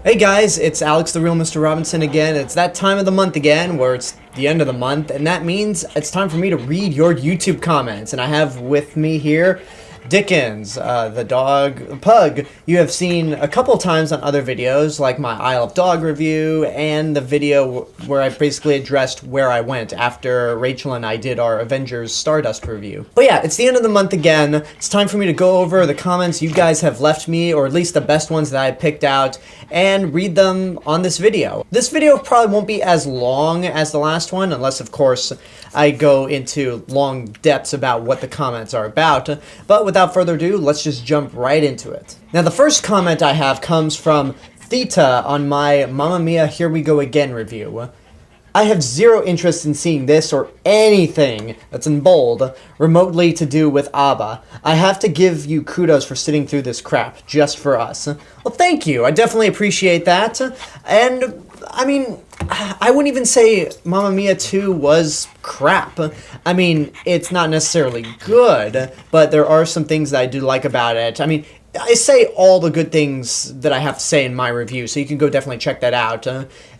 Hey guys, it's Alex the Real Mr. Robinson again. It's that time of the month again where it's the end of the month, and that means it's time for me to read your YouTube comments. And I have with me here Dickens, the dog, pug, you have seen a couple times on other videos, like my Isle of Dog review, and the video where I basically addressed where I went after Rachel and I did our Avengers Stardust review. But yeah, it's the end of the month again. It's time for me to go over the comments you guys have left me, or at least the best ones that I picked out, and read them on this video. This video probably won't be as long as the last one, unless of course I go into long depths about what the comments are about, but without further ado, let's just jump right into it. Now the first comment I have comes from Theta on my Mamma Mia Here We Go Again review. I have zero interest in seeing this or anything that's in bold remotely to do with ABBA. I have to give you kudos for sitting through this crap just for us. Well, thank you. I definitely appreciate that. And I mean, I wouldn't even say Mamma Mia 2 was crap. I mean, it's not necessarily good, but there are some things that I do like about it. I mean, I say all the good things that I have to say in my review, so you can go definitely check that out.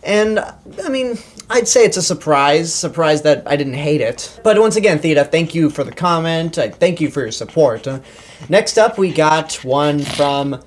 And, I mean, I'd say it's a surprise that I didn't hate it. But once again, Theta, thank you for the comment. Thank you for your support. Next up, we got one from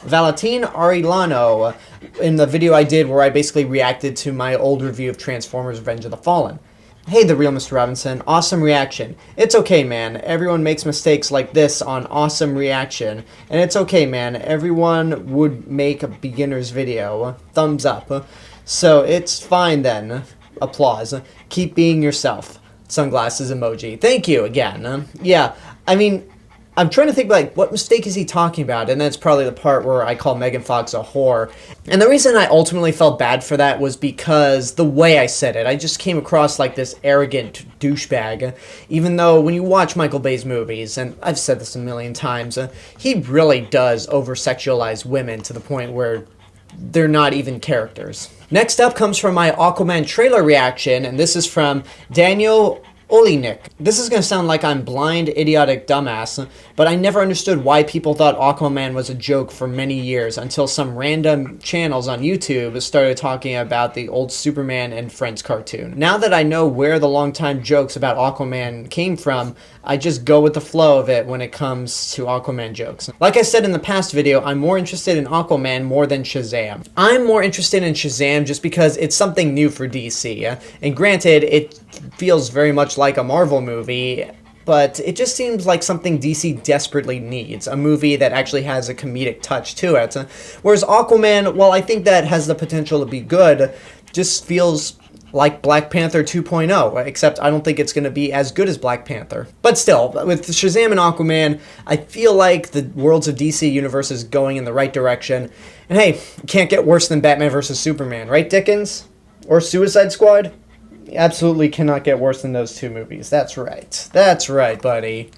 Valentin Arilano in the video I did where I basically reacted to my old review of Transformers Revenge of the Fallen. Hey, the real Mr. Robinson. Awesome reaction. It's okay, man. Everyone makes mistakes like this on Awesome Reaction. And it's okay, man. Everyone would make a beginner's video. Thumbs up. So it's fine then. Applause. Keep being yourself. Sunglasses emoji. Thank you again. Yeah, I mean, I'm trying to think, like, what mistake is he talking about? And that's probably the part where I call Megan Fox a whore. And the reason I ultimately felt bad for that was because the way I said it. I just came across like this arrogant douchebag. Even though when you watch Michael Bay's movies, and I've said this a million times, he really does over-sexualize women to the point where they're not even characters. Next up comes from my Aquaman trailer reaction, and this is from Daniel Olinik. This is going to sound like I'm blind, idiotic dumbass, but I never understood why people thought Aquaman was a joke for many years until some random channels on YouTube started talking about the old Superman and Friends cartoon. Now that I know where the longtime jokes about Aquaman came from, I just go with the flow of it when it comes to Aquaman jokes. Like I said in the past video, I'm more interested in Aquaman more than Shazam. I'm more interested in Shazam just because it's something new for DC, and granted, it feels very much like a Marvel movie, but it just seems like something DC desperately needs, a movie that actually has a comedic touch to it. Whereas Aquaman, well, I think that has the potential to be good, just feels like Black Panther 2.0, except I don't think it's going to be as good as Black Panther. But still, with Shazam and Aquaman, I feel like the worlds of DC universe is going in the right direction. And hey, it can't get worse than Batman vs. Superman, right, Dickens? Or Suicide Squad? Absolutely cannot get worse than those two movies. That's right. That's right, buddy.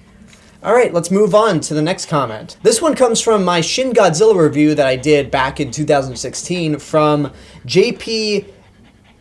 Alright, let's move on to the next comment. This one comes from my Shin Godzilla review that I did back in 2016 from JP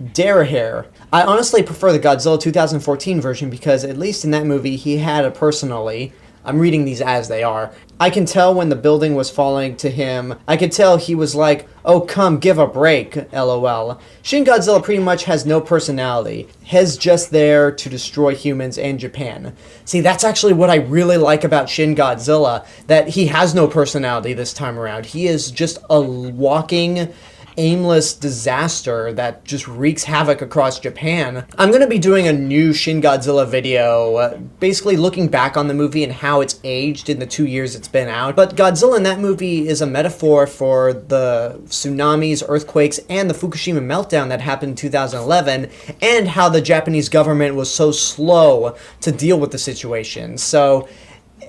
Derahair. I honestly prefer the Godzilla 2014 version because at least in that movie he had a personality. I'm reading these as they are. I can tell when the building was falling to him. I could tell he was like, oh come, give a break, lol. Shin Godzilla pretty much has no personality. He's just there to destroy humans and Japan. See, that's actually what I really like about Shin Godzilla, that he has no personality this time around. He is just a walking aimless disaster that just wreaks havoc across Japan. I'm going to be doing a new Shin Godzilla video, basically looking back on the movie and how it's aged in the 2 years it's been out. But Godzilla in that movie is a metaphor for the tsunamis, earthquakes, and the Fukushima meltdown that happened in 2011, and how the Japanese government was so slow to deal with the situation. So,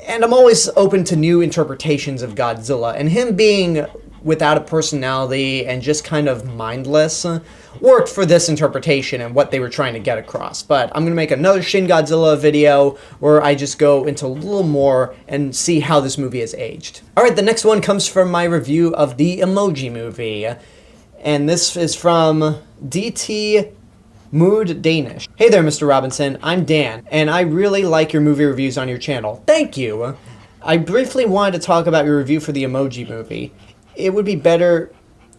and I'm always open to new interpretations of Godzilla, and him being without a personality and just kind of mindless worked for this interpretation and what they were trying to get across. But I'm going to make another Shin Godzilla video where I just go into a little more and see how this movie has aged. Alright, the next one comes from my review of the Emoji Movie. And this is from DT Mood Danish. Hey there, Mr. Robinson. I'm Dan, and I really like your movie reviews on your channel. Thank you! I briefly wanted to talk about your review for the Emoji Movie. It would be better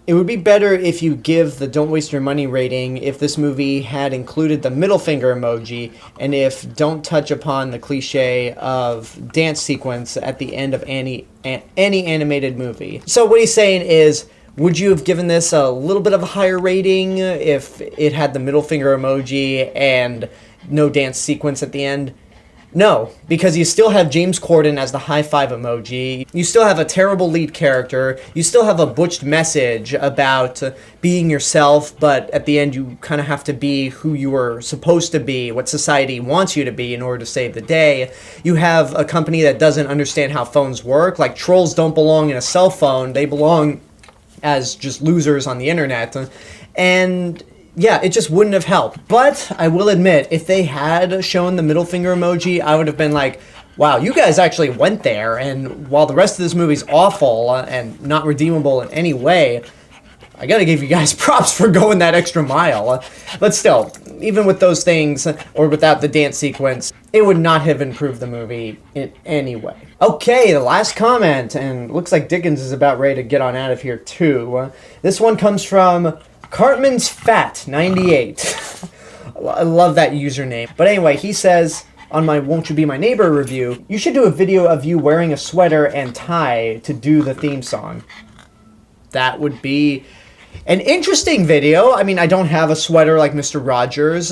It would be better if you give the don't waste your money rating if this movie had included the middle finger emoji and if don't touch upon the cliche of dance sequence at the end of any animated movie. So what he's saying is, would you have given this a little bit of a higher rating if it had the middle finger emoji and no dance sequence at the end? No, because you still have James Corden as the high five emoji. You still have a terrible lead character. You still have a butched message about being yourself, but at the end you kind of have to be who you were supposed to be, what society wants you to be in order to save the day. You have a company that doesn't understand how phones work. Like, trolls don't belong in a cell phone. They belong as just losers on the internet. And yeah, it just wouldn't have helped. But I will admit, if they had shown the middle finger emoji, I would have been like, wow, you guys actually went there. And while the rest of this movie's awful and not redeemable in any way, I gotta give you guys props for going that extra mile. But still, even with those things, or without the dance sequence, it would not have improved the movie in any way. Okay, the last comment, and looks like Dickens is about ready to get on out of here too. This one comes from Cartman's Fat 98. I love that username. But anyway, he says on my Won't You Be My Neighbor review, you should do a video of you wearing a sweater and tie to do the theme song. That would be an interesting video. I mean, I don't have a sweater like Mr. Rogers.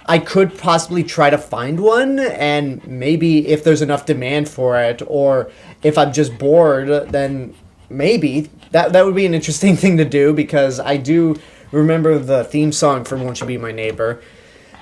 I could possibly try to find one, and maybe if there's enough demand for it, or if I'm just bored, then maybe that would be an interesting thing to do, because I do remember the theme song for Won't You Be My Neighbor.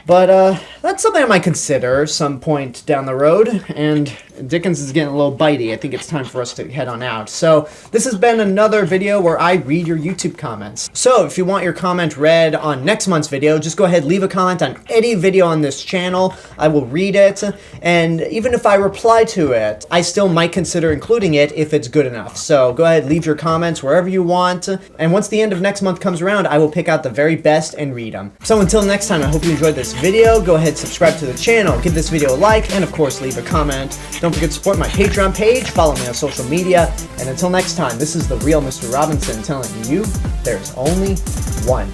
But that's something I might consider some point down the road, and Dickens is getting a little bitey. I think it's time for us to head on out. So this has been another video where I read your YouTube comments. So if you want your comment read on next month's video, just go ahead, leave a comment on any video on this channel. I will read it, and even if I reply to it, I still might consider including it if it's good enough. So go ahead, leave your comments wherever you want, and once the end of next month comes around, I will pick out the very best and read them. So until next time, I hope you enjoyed this video. Go ahead, subscribe to the channel, give this video a like, and of course leave a comment. Don't forget to support my Patreon page, follow me on social media, and until next time, this is the real Mr. Robinson telling you there's only one.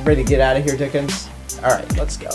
Ready to get out of here, Dickens? Alright, let's go.